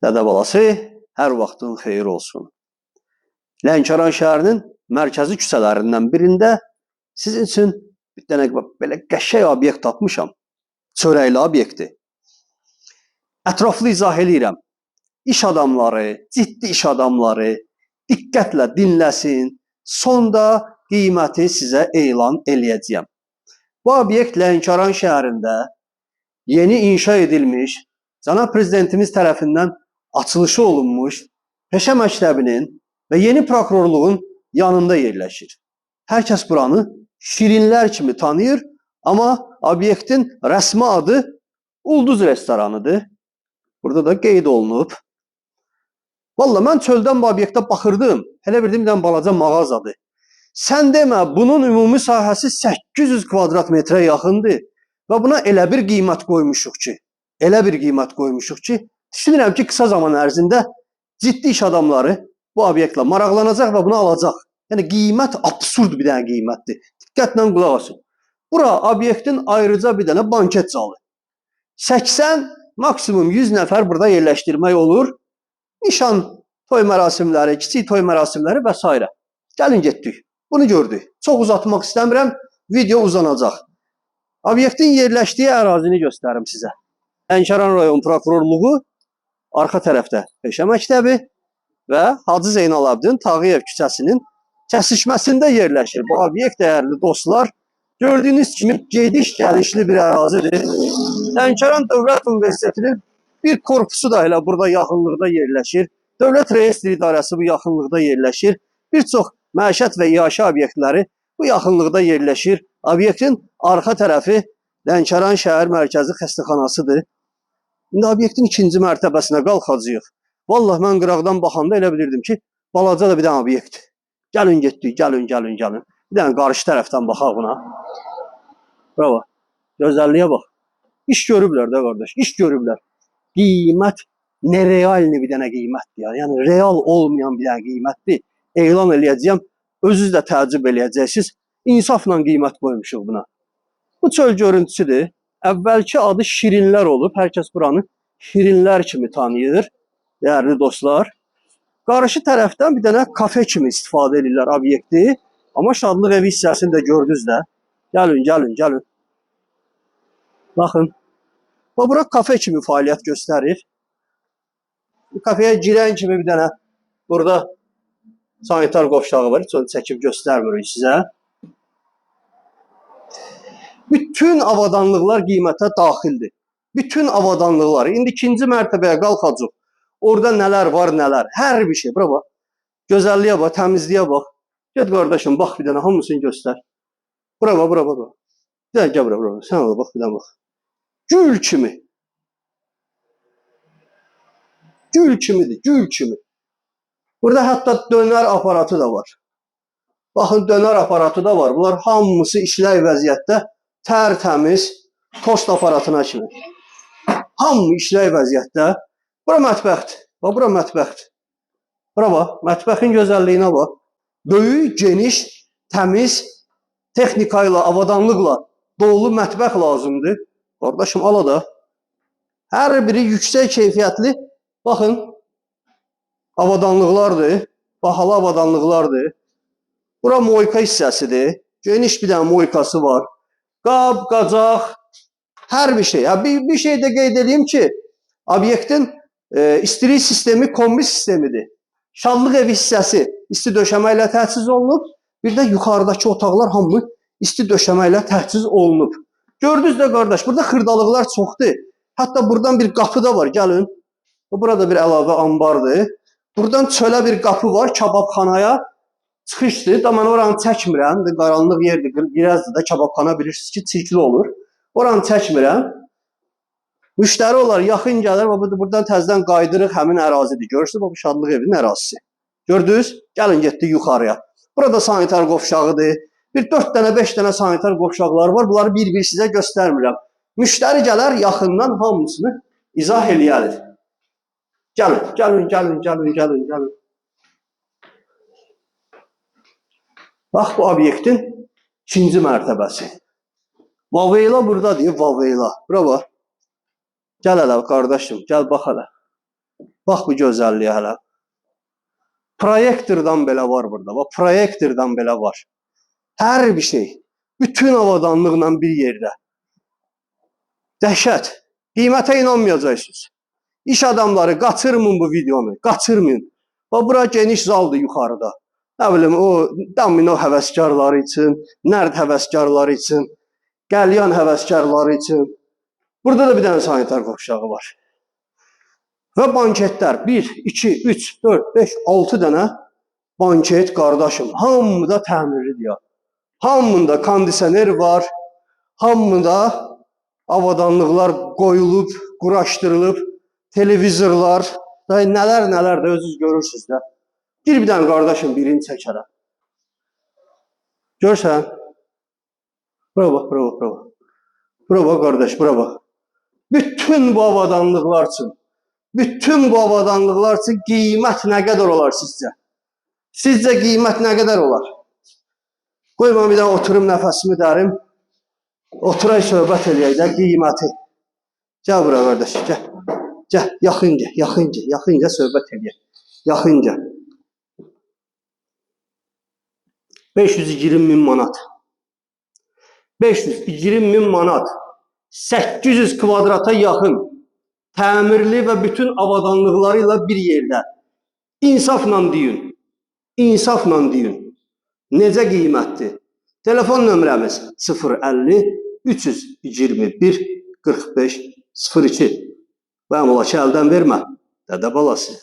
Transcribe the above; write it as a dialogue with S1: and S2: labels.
S1: Dədə balası, hər vaxtın xeyir olsun. Lənkəran şəhərinin mərkəzi küçələrindən birində sizin üçün bir dənə belə qəşəng obyekt tapmışam. Çörəkli obyekti. Ətraflı izah eləyirəm. İş adamları, ciddi iş adamları diqqətlə dinləsin. Sonda qiyməti sizə elan eləyəcəyəm. Bu obyekt Lənkəran şəhərində yeni inşa edilmiş, Cənab Prezidentimiz tərəfindən açılışı olunmuş peşə məktəbinin və yeni prokurorluğun yanında yerləşir. Hər kəs buranı şirinlər kimi tanıyır, amma obyektin rəsmi adı Ulduz restoranıdır. Burada da qeyd olunub. Vallahi mən çöldən bu obyektə baxırdım. Elə bildim bir dənə balaca mağazadır. Sən demə, bunun ümumi sahəsi 800 kvadrat metrə yaxındır və buna elə bir qiymət qoymuşuq ki, düşünürəm ki, qısa zaman ərzində ciddi iş adamları bu obyektlə maraqlanacaq və bunu alacaq. Yəni qiymət absurd bir dənə qiymətdir. Diqqətlə qulaq asın. Bura obyektin ayrıca bir dənə banket zalı. 80, maksimum 100 nəfər burada yerləşdirmək olur. Nişan toy mərasimləri, kiçik toy mərasimləri və s. Gəlin getdik. Bunu gördük. Çox uzatmaq istəmirəm. Video uzanacaq. Obyektin yerləşdiyi ərazini göstərim sizə. Lənkəran rayon prokurorluğu, arxa tərəfdə peşə məktəbi və Hacı Zeynalabdin Tağıyev küçəsinin kəsişməsində yerləşir. Bu obyekt dəyərli dostlar, gördüyünüz kimi gediş-gəlişli bir ərazidir. Lənkəran Dövlət Universitetinin bir korpusu da elə burada yaxınlıqda yerləşir. Dövlət Reyestri İdarəsi bu yaxınlıqda yerləşir. Bir çox məişət və iaşə obyektləri bu yaxınlıqda yerləşir. Obyektin arxa tərəfi Lənkəran şəhər mərkəzi xəstəxanasıdır. İndi obyektin ikinci mərtəbəsinə qalxacağıq. Vallahi mən qıraqdan baxanda elə bilirdim ki, balaca da bir dənə obyekt. Gəlin getdik, gəlin. Bir dənə qarşı tərəfdən baxaq buna. Bravo. Gözəlliyə bax. İş görüblər də qardaş, iş görüblər. Qiymət nerealni bir dənə qiymətdir. Yəni real olmayan bir dənə qiymətdir. Elan eləyəcəyəm. Özünüz də təəccüb eləyəcəksiniz. İnsafla qiymət qoymuşuq buna. Bu çöl görüntüsüdür. Əvvəlki adı Şirinlər olub. Hər kəs buranı Şirinlər kimi tanıyır. Dəyərli dostlar. Qarşı tərəfdən bir dənə kafe kimi istifadə edirlər obyekti. Amma Şadlıq evi hissəsini də gördünüz də. Gəlin. Baxın. Bura kafe kimi fəaliyyət göstərir. Kafeyə girən kimi bir dənə burada sanitar qovşağı var. Heç onu çəkib göstərmirik sizə. Bütün avadanlıqlar qiymətə daxildir. Bütün avadanlıqlar. İndi ikinci mərtəbəyə qalxacaq. Orada nələr var, nələr. Hər bir şey. Bura bax. Gözəlliyə bax, təmizliyə bax. Get qardaşım, bax bir dənə hamısını göstər. Bura bax. Gəl bura. Sən ola bax, bir dənə bax. Gül kimi. Gül kimi. Burada hətta dönər aparatı da var. Baxın, dönər aparatı da var. Bunlar hamısı işləy vəziyyətdə, tərtəmiz, tost aparatına kimi. Hamı işləy vəziyyətdə. Bura mətbəxdir. Bura mətbəxdir. Bura bax, mətbəxin gözəlliyinə bax. Böyük, geniş, təmiz, texnika ilə, avadanlıqla dolu mətbəx lazımdır. Qardaşım, ala da. Hər biri yüksək keyfiyyətli, baxın, avadanlıqlardır. Bahalı avadanlıqlardır. Bura moyka hissəsidir. Geniş bir dənə moykası var. Qab, qacaq, hər bir şey. Bir şey də qeyd edeyim ki, obyektin istilik sistemi kombi sistemidir. Şadlıq evi hissəsi isti döşəmə ilə təchiz olunub. Bir də yuxarıdakı otaqlar hamı isti döşəmə ilə təchiz olunub. Gördünüz də qardaş, burada xırdalıqlar çoxdur. Hətta buradan bir qapı da var, gəlin. Burada bir əlavə ambardır. Buradan çölə bir qapı var, kababxanaya çıxışdır. Da mən oranı çəkmirəm. Qaranlıq yerdir, girəzdir də kababxana bilirsiniz ki, çirkli olur. Oranı çəkmirəm. Müştəri olar, yaxın gəlir. Buradan təzədən qaydırıq, həmin ərazidir. Görürsünüz, bu Şadlıq evinin ərazisi. Gördünüz? Gəlin getdik yuxarıya. Burada sanitar qovşağıdır. Bir 4 dənə, 5 dənə sanitar qovşaqları var. Bunları bir-bir sizə göstərmirəm. Müştəri gələr, yaxından hamısını izah eləyəlir. Gəlin. Bax, bu obyektin ikinci mərtəbəsi. Vaveyla burada deyir, Vaveyla. Bura bax. Gəl hələ qardaşım, gəl bax hələ. Bax bu gözəlliyə hələ. Proyektordan belə var burada. Bax proyektordan belə var. Hər bir şey. Bütün avadanlıqla bir yerdə. Dəhşət. Qiymətə inanmayacaqsınız. İş adamları qaçırmayın bu videonu. Qaçırmayın. Bax bura geniş zaldır yuxarıda. Nə bilim o domino həvəskarları üçün, nərd həvəskarları üçün, qəlyan həvəskarları üçün. Burada da bir dənə sanitar qovşağı var. Və banketlər 1, 2, 3, 4, 5, 6 dənə banket qardaşım. Hamıda təmirlidir ya. Hamında kondisioner var. Hamında avadanlıqlar qoyulub, quraşdırılıb, televizorlar, nələr də özünüz görürsünüz də. Bir dənə qardaşım birini çəkərəm. Görsən? Bura bax, bura bax, bura bax. Bura bax qardaş, bura bax. Bütün bu avadanlıqlar üçün, qiymət nə qədər olar sizcə? Sizcə qiymət nə qədər olar? Qoy mən bir dənə oturum, nəfəsimi dərim. Oturaq, söhbət eləyək də qiyməti. Gəl bura qardaş, gəl. Gəl, yaxınca söhbət eləyək. Yaxınca. 520.000 manat. 520.000 manat. 800 kvadrata yaxın. Təmirli və bütün avadanlıqları ilə bir yerdə. İnsafla deyin. İnsafla deyin. Necə qiymətdir? Telefon nömrəmiz 050 321 45 02. Və əmlakı əldən vermə. Dədə balası.